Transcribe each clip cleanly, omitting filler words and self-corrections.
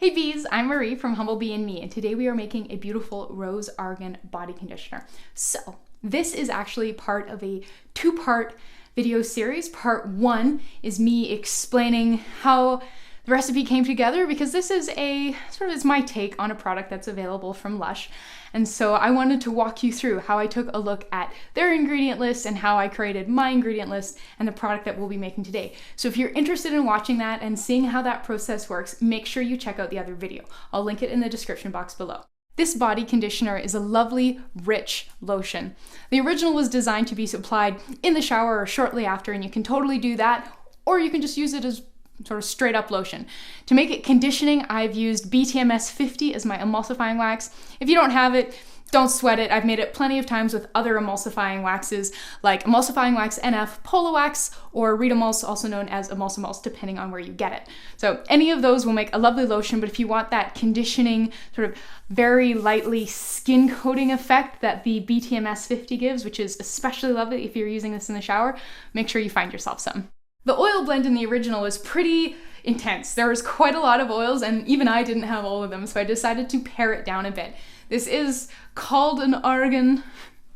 Hey bees, I'm Marie from Humblebee and Me, and today we are making a beautiful rose argan body conditioner. So this is actually part of a two-part video series. Part one is me explaining how the recipe came together, because this is is my take on a product that's available from Lush. And so I wanted to walk you through how I took a look at their ingredient list and how I created my ingredient list and the product that we'll be making today. So if you're interested in watching that and seeing how that process works, make sure you check out the other video. I'll link it in the description box below. This body conditioner is a lovely, rich lotion. The original was designed to be applied in the shower or shortly after, and you can totally do that, or you can just use it as sort of straight up lotion. To make it conditioning, I've used BTMS 50 as my emulsifying wax. If you don't have it, don't sweat it. I've made it plenty of times with other emulsifying waxes like emulsifying wax NF, Polo Wax, or Retamulse, also known as Emulsimulse, depending on where you get it. So any of those will make a lovely lotion, but if you want that conditioning, sort of very lightly skin coating effect that the BTMS 50 gives, which is especially lovely if you're using this in the shower, make sure you find yourself some. The oil blend in the original was pretty intense. There was quite a lot of oils, and even I didn't have all of them, so I decided to pare it down a bit. This is called an Argan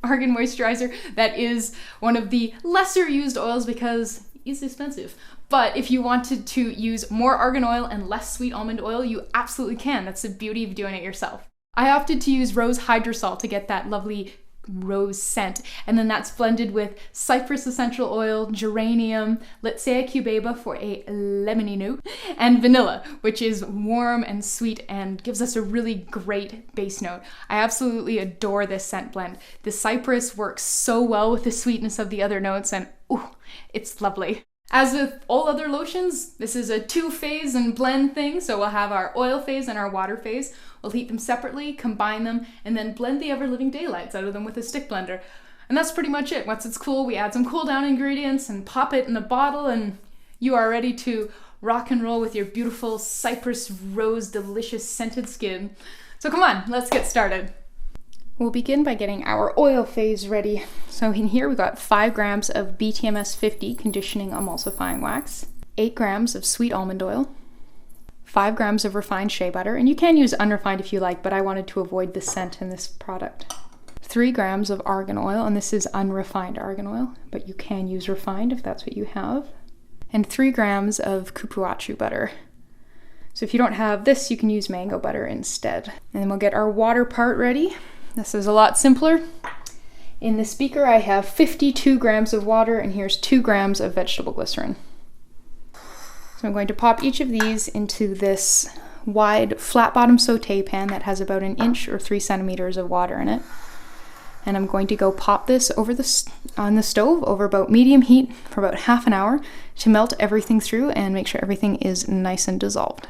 moisturizer. That is one of the lesser used oils because it's expensive. But if you wanted to use more argan oil and less sweet almond oil, you absolutely can. That's the beauty of doing it yourself. I opted to use rose hydrosol to get that lovely rose scent, and then that's blended with cypress essential oil, geranium, litsea cubeba for a lemony note, and vanilla, which is warm and sweet and gives us a really great base note. I absolutely adore this scent blend. The cypress works so well with the sweetness of the other notes, and ooh, it's lovely. As with all other lotions, this is a two-phase and blend thing, so we'll have our oil phase and our water phase. We'll heat them separately, combine them, and then blend the ever-living daylights out of them with a stick blender. And that's pretty much it. Once it's cool, we add some cool-down ingredients and pop it in a bottle, and you are ready to rock and roll with your beautiful cypress rose delicious scented skin. So come on, let's get started. We'll begin by getting our oil phase ready. So in here we've got 5 grams of BTMS 50 conditioning emulsifying wax, 8 grams of sweet almond oil, 5 grams of refined shea butter, and you can use unrefined if you like, but I wanted to avoid the scent in this product. 3 grams of argan oil, and this is unrefined argan oil, but you can use refined if that's what you have, and 3 grams of cupuacu butter. So if you don't have this, you can use mango butter instead. And then we'll get our water part ready. This is a lot simpler. In the speaker, I have 52 grams of water, and here's 2 grams of vegetable glycerin. So I'm going to pop each of these into this wide flat bottom saute pan that has about 1 inch or 3 centimeters of water in it. And I'm going to go pop this on the stove over about medium heat for about half an hour to melt everything through and make sure everything is nice and dissolved.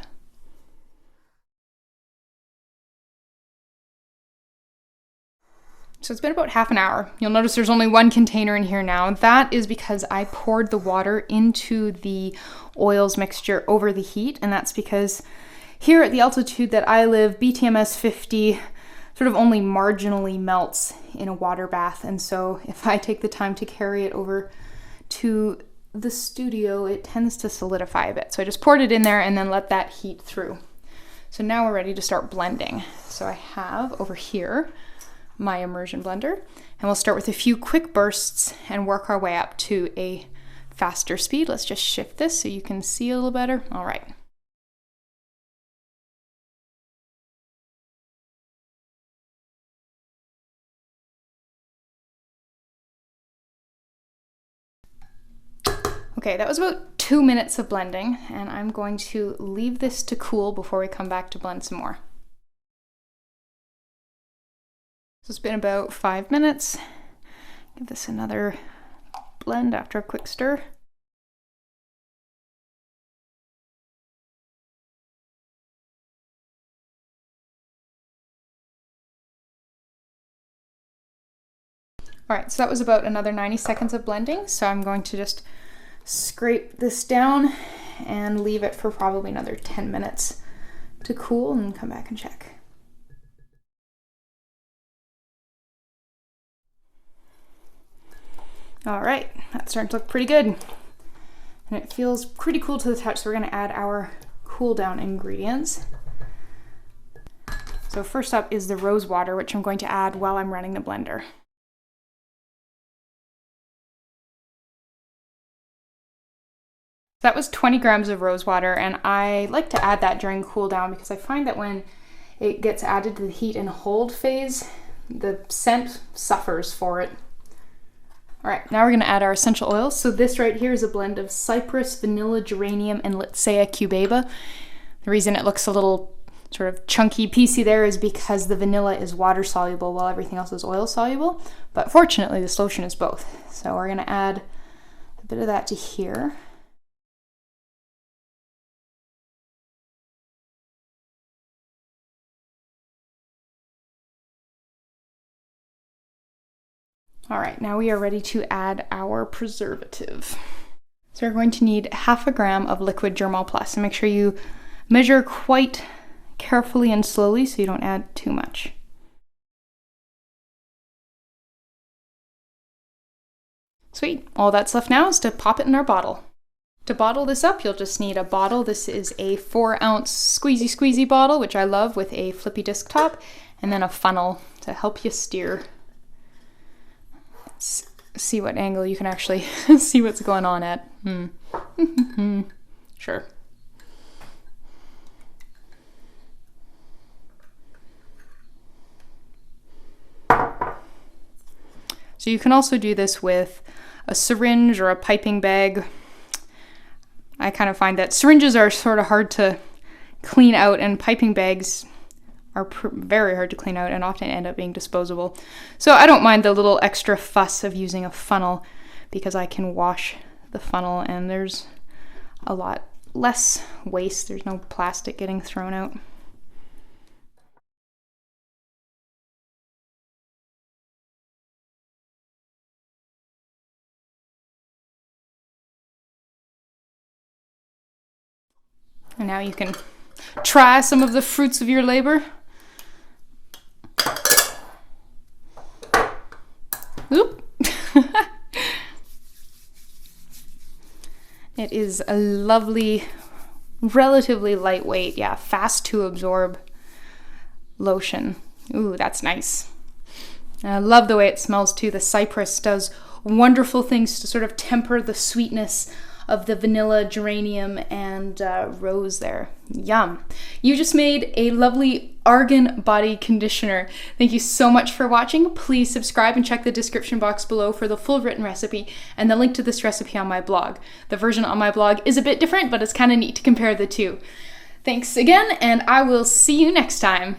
So it's been about half an hour. You'll notice there's only 1 container in here now. That is because I poured the water into the oils mixture over the heat, and that's because here at the altitude that I live, BTMS 50 sort of only marginally melts in a water bath, and so if I take the time to carry it over to the studio, it tends to solidify a bit. So I just poured it in there and then let that heat through. So now we're ready to start blending. So I have over here my immersion blender, and we'll start with a few quick bursts and work our way up to a faster speed. Let's just shift this so you can see a little better. All right. Okay, that was about 2 minutes of blending, and I'm going to leave this to cool before we come back to blend some more. So it's been about 5 minutes. Give this another blend after a quick stir. All right, so that was about another 90 seconds of blending. So I'm going to just scrape this down and leave it for probably another 10 minutes to cool and come back and check. All right, that's starting to look pretty good. And it feels pretty cool to the touch, so we're gonna add our cool down ingredients. So first up is the rose water, which I'm going to add while I'm running the blender. That was 20 grams of rose water, and I like to add that during cool down because I find that when it gets added to the heat and hold phase, the scent suffers for it. All right, now we're gonna add our essential oils. So this right here is a blend of cypress, vanilla, geranium, and litsea cubeba. The reason it looks a little sort of chunky piecey there is because the vanilla is water soluble while everything else is oil soluble. But fortunately, this lotion is both. So we're gonna add a bit of that to here. All right, now we are ready to add our preservative. So we're going to need 1/2 gram of liquid Germall Plus. And make sure you measure quite carefully and slowly so you don't add too much. Sweet, all that's left now is to pop it in our bottle. To bottle this up, you'll just need a bottle. This is a 4-ounce squeezy bottle, which I love, with a flippy disc top, and then a funnel to help you steer. Let's see what angle you can actually see what's going on at. Sure. So you can also do this with a syringe or a piping bag. I kind of find that syringes are sort of hard to clean out, and piping bags are very hard to clean out and often end up being disposable. So I don't mind the little extra fuss of using a funnel because I can wash the funnel and there's a lot less waste. There's no plastic getting thrown out. And now you can try some of the fruits of your labor. Oop. It is a lovely, relatively lightweight, fast to absorb lotion. Ooh, that's nice. And I love the way it smells too. The cypress does wonderful things to sort of temper the sweetness of the vanilla, geranium, and rose there. Yum. You just made a lovely Argan body conditioner. Thank you so much for watching. Please subscribe and check the description box below for the full written recipe and the link to this recipe on my blog. The version on my blog is a bit different, but it's kind of neat to compare the two. Thanks again, and I will see you next time.